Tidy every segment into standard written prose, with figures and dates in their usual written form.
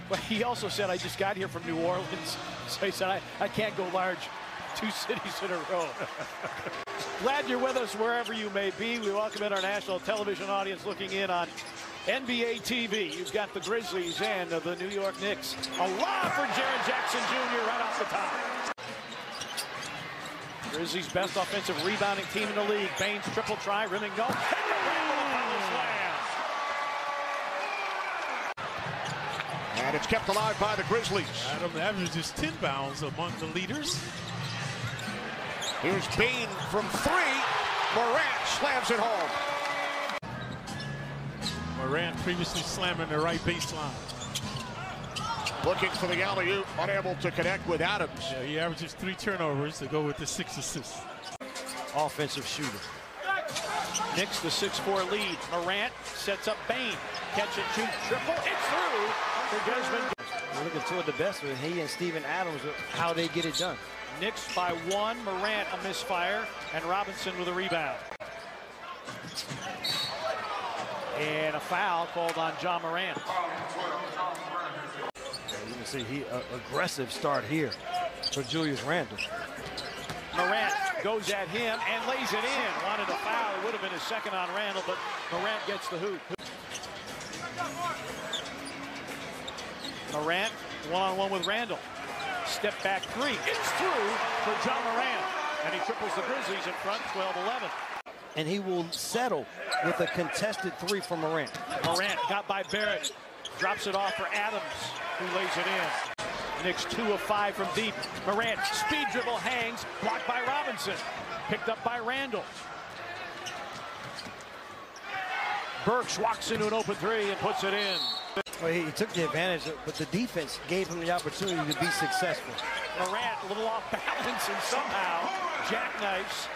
But he also said, I just got here from New Orleans. So he said, I can't go large 2 cities in a row. Glad you're with us wherever you may be. We welcome in our national television audience looking in on NBA TV. You've got the Grizzlies and the New York Knicks. A lob for Jaren Jackson Jr. right off the top. Grizzlies' best offensive rebounding team in the league. Baines triple try, rimming no. And it's kept alive by the Grizzlies. Adam averages 10 bounds among the leaders. Here's Bain from 3. Morant slams it home. Morant previously slamming the right baseline. Looking for the alley-oop, unable to connect with Adams. Yeah, he averages 3 turnovers to go with the 6 assists. Offensive shooter. Knicks the 6-4 lead. Morant sets up Bain. Catch and shoot triple. It's through for Desmond. We're looking toward the best with he and Steven Adams, how they get it done. Knicks by 1. Morant a misfire, and Robinson with a rebound. And a foul called on John Morant. You can see he aggressive start here for Julius Randle. Morant goes at him and lays it in. Wanted a foul. It would have been his second on Randle, but Morant gets the hoop. Morant one-on-one with Randle. Step back 3. It's through for John Morant. And he triples the Grizzlies in front, 12-11. And he will settle with a contested 3 from Morant. Morant got by Barrett. Drops it off for Adams, who lays it in. Knicks 2 of 5 from deep. Morant, speed dribble, hangs, blocked by Robinson. Picked up by Randle. Burks walks into an open 3 and puts it in. Well, he took the advantage, but the defense gave him the opportunity to be successful. Morant a little off balance and somehow jackknifes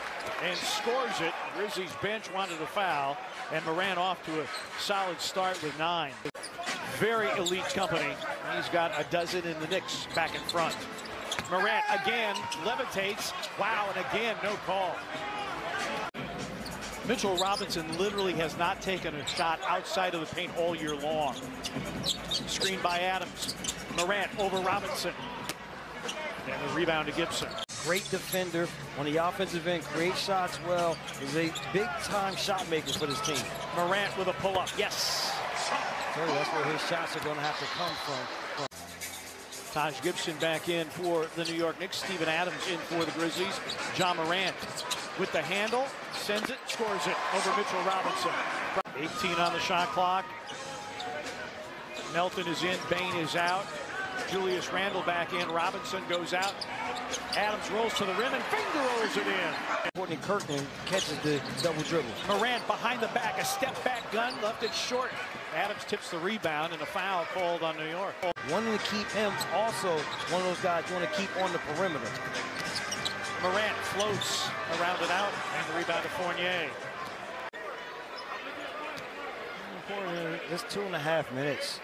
and scores it. Grizzlies bench wanted a foul, and Morant off to a solid start with 9. Very elite company. He's got a dozen in the Knicks back in front. Morant again levitates. Wow, and again, no call. Mitchell Robinson literally has not taken a shot outside of the paint all year long. Screened by Adams. Morant over Robinson. And the rebound to Gibson. Great defender on the offensive end, creates shots well, is a big-time shot maker for this team. Morant with a pull-up, yes. So that's where his shots are going to have to come from. Taj Gibson back in for the New York Knicks. Steven Adams in for the Grizzlies. John Morant with the handle, sends it, scores it over Mitchell Robinson. 18 on the shot clock. Melton is in, Bain is out. Julius Randle back in, Robinson goes out. Adams rolls to the rim and finger rolls it in. Courtney Kirkland catches the double dribble. Morant behind the back, a step back gun, left it short. Adams tips the rebound and a foul called on New York. Wanting to keep him also one of those guys you want to keep on the perimeter. Morant floats around and out, and the rebound to Fournier. Just 2.5 minutes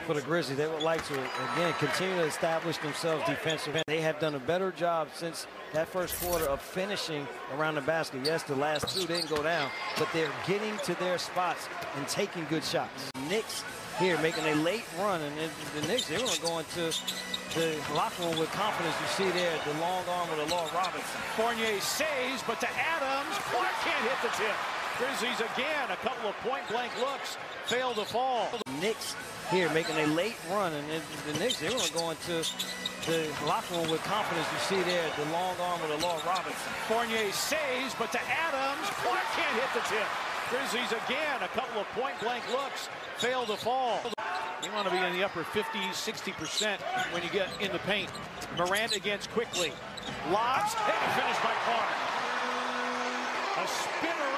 for the Grizzlies. They would like to, again, continue to establish themselves defensively. They have done a better job since that first quarter of finishing around the basket. Yes, the last 2 didn't go down, but they're getting to their spots and taking good shots. Knicks here making a late run, and the Knicks, they want to go into the locker room with confidence. You see there the long arm with Law Robinson. Fournier saves, but to Adams, Clark can't hit the tip. Grizzlies again, a couple of point-blank looks, fail to fall. Knicks here making a late run, and the Knicks, they want to go into the locker room with confidence. You see there the long arm with Law Robinson. Fournier saves, but to Adams, Clark can't hit the tip. Grizzlies again, a couple of point-blank looks, fail to fall. You want to be in the upper 50s, 60% when you get in the paint. Morant against quickly. Lobs, and finished by Clark. A spinorama.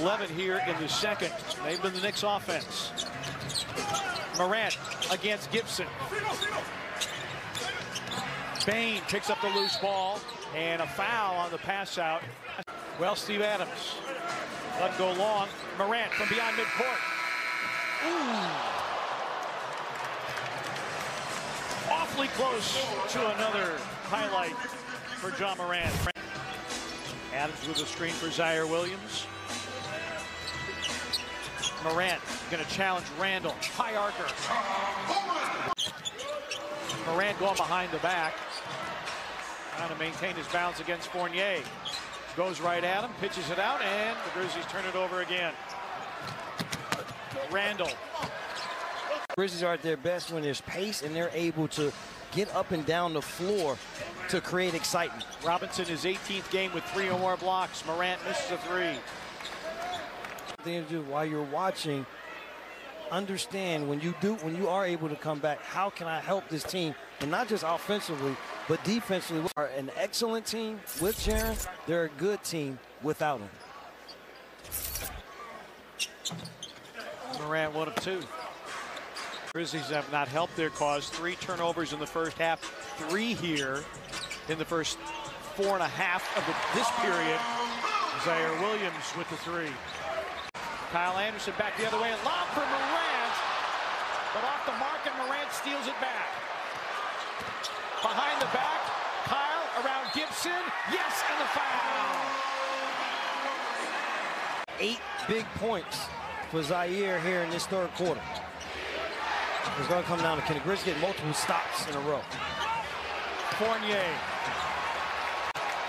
11 here in the second. They've been the Knicks offense. Morant against Gibson. Bain picks up the loose ball, and a foul on the pass out. Well, Steve Adams doesn't go long. Morant from beyond midcourt. Awfully close to another highlight for John Morant. Adams with a screen for Zaire Williams. Morant Going to challenge Randall. High archer. Morant going behind the back. Trying to maintain his balance against Fournier. Goes right at him, pitches it out, and the Grizzlies turn it over again. Randall. Grizzlies are at their best when there's pace and they're able to get up and down the floor to create excitement. Robinson, his 18th game with 3 or more blocks. Morant misses a 3. Thing to do while you're watching, understand when you are able to come back, how can I help this team? And not just offensively, but defensively. We are an excellent team with Jaren. They're a good team without him. Morant 1 of 2. Grizzlies have not helped their cause. 3 turnovers in the first half, 3 here in the first 4.5 of this period. Zaire Williams with the 3. Kyle Anderson back the other way, and lob for Morant, but off the mark, and Morant steals it back. Behind the back, Kyle around Gibson, yes, and the foul. 8 big points for Zaire here in this third quarter. It's going to come down to, can the Grizzlies get multiple stops in a row? Fournier.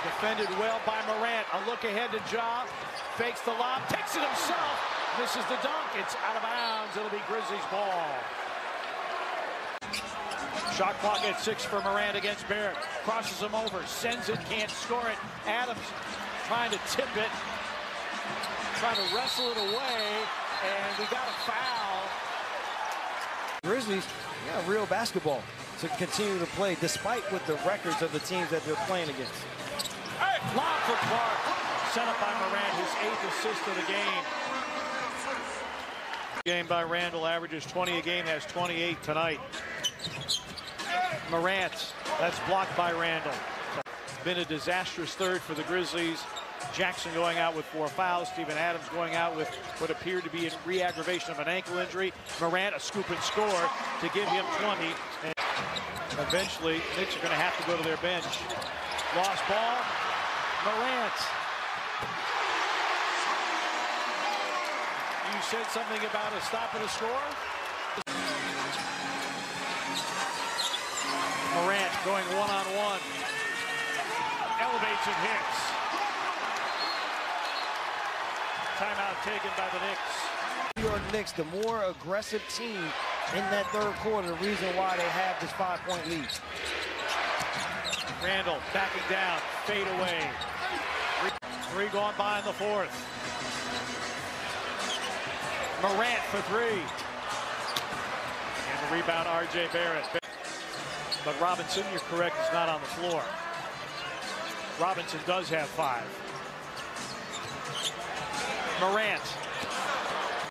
Defended well by Morant. A look ahead to Ja. Fakes the lob, takes it himself. Misses the dunk. It's out of bounds. It'll be Grizzlies ball. Shot clock at 6 for Morant against Barrett. Crosses him over, sends it, can't score it. Adams trying to tip it. Trying to wrestle it away, and we got a foul. Grizzlies got real basketball to continue to play, despite with the records of the teams that they're playing against. Lob for Clark. Set up by Morant, his 8th assist of the game. Game by Randall, averages 20 a game, has 28 tonight. Morant, that's blocked by Randall. Been a disastrous third for the Grizzlies. Jackson going out with 4 fouls. Steven Adams going out with what appeared to be a re-aggravation of an ankle injury. Morant, a scoop and score to give him 20. And eventually, Knicks are going to have to go to their bench. Lost ball. Morant. You said something about a stop and a score? Morant going one-on-one. Elevates and hits. Timeout taken by the Knicks. New York Knicks, the more aggressive team in that third quarter, the reason why they have this 5-point lead. Randall backing down, fade away. 3 gone by in the 4th. Morant for 3. And the rebound, R.J. Barrett. But Robinson, you're correct, is not on the floor. Robinson does have 5. Morant.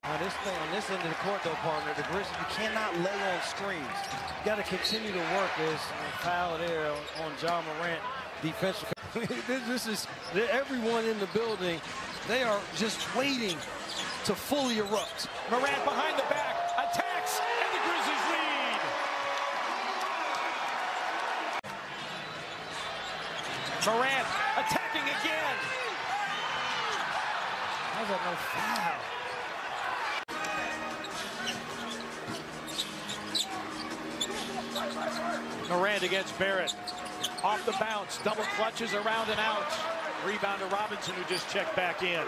Now this thing on this end of the court, though, partner, the Grizzlies, you cannot lay on screens. You got to continue to work this foul there on Ja Morant defensively. This is everyone in the building. They are just waiting to fully erupt. Morant behind the back, attacks, and the Grizzlies lead. Morant attacking again. How's that no foul? Morant against Barrett. Off the bounce, double clutches around and out. Rebound to Robinson, who just checked back in.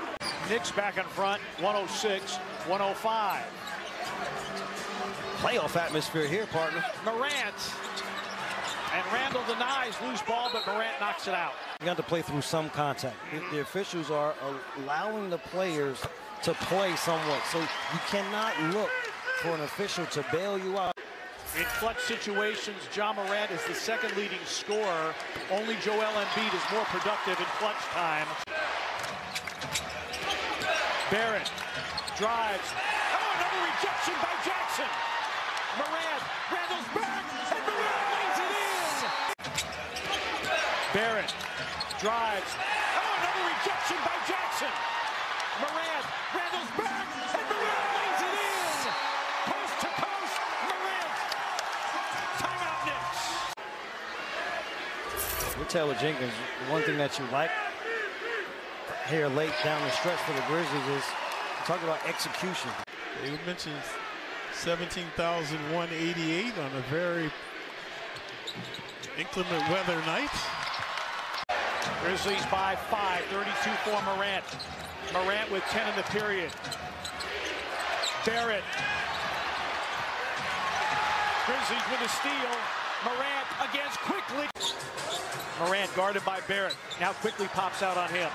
Knicks back in front, 106-105. Playoff atmosphere here, partner. Morant. And Randall denies loose ball, but Morant knocks it out. You got to play through some contact. The officials are allowing the players to play somewhat. So you cannot look for an official to bail you out. In clutch situations, Ja Morant is the 2nd leading scorer. Only Joel Embiid is more productive in clutch time. Barrett drives. Oh, another rejection by Jackson. Morant, Randall's back, and Morant lays it in. Barrett drives. Oh, another rejection by Jackson. Morant, Randall's back, and Morant lays it in. Post to post, Morant. Timeout Knicks. We'll tell with Jenkins, one thing that you like here late down the stretch for the Grizzlies is talk about execution. You mentioned 17,188 on a very inclement weather night. Grizzlies by 5, 32 for Morant. Morant with 10 in the period. Barrett. Grizzlies with a steal. Morant against quickly. Morant guarded by Barrett. Now quickly pops out on him.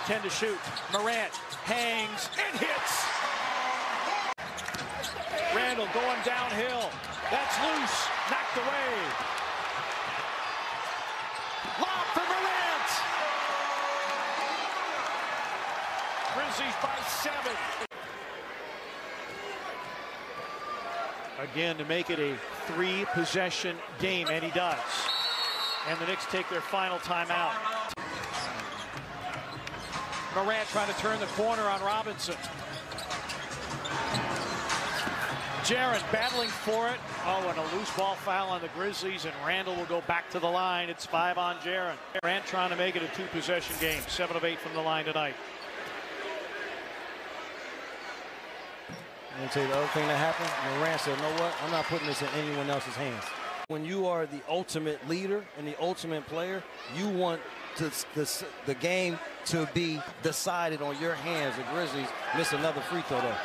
10 to shoot. Morant hangs and hits. Randall going downhill. That's loose. Knocked away. Lob for Morant. Grizzlies by 7. Again to make it a 3-possession game, and he does. And the Knicks take their final timeout. Morant trying to turn the corner on Robinson. Jaren battling for it. Oh, and a loose ball foul on the Grizzlies, and Randall will go back to the line. It's 5 on Jaren. Morant trying to make it a 2-possession game. 7 of 8 from the line tonight. I'm going to tell you the other thing that happened. Morant said, you know what? I'm not putting this in anyone else's hands. When you are the ultimate leader and the ultimate player, you want the game to be decided on your hands. The Grizzlies miss another free throw, though.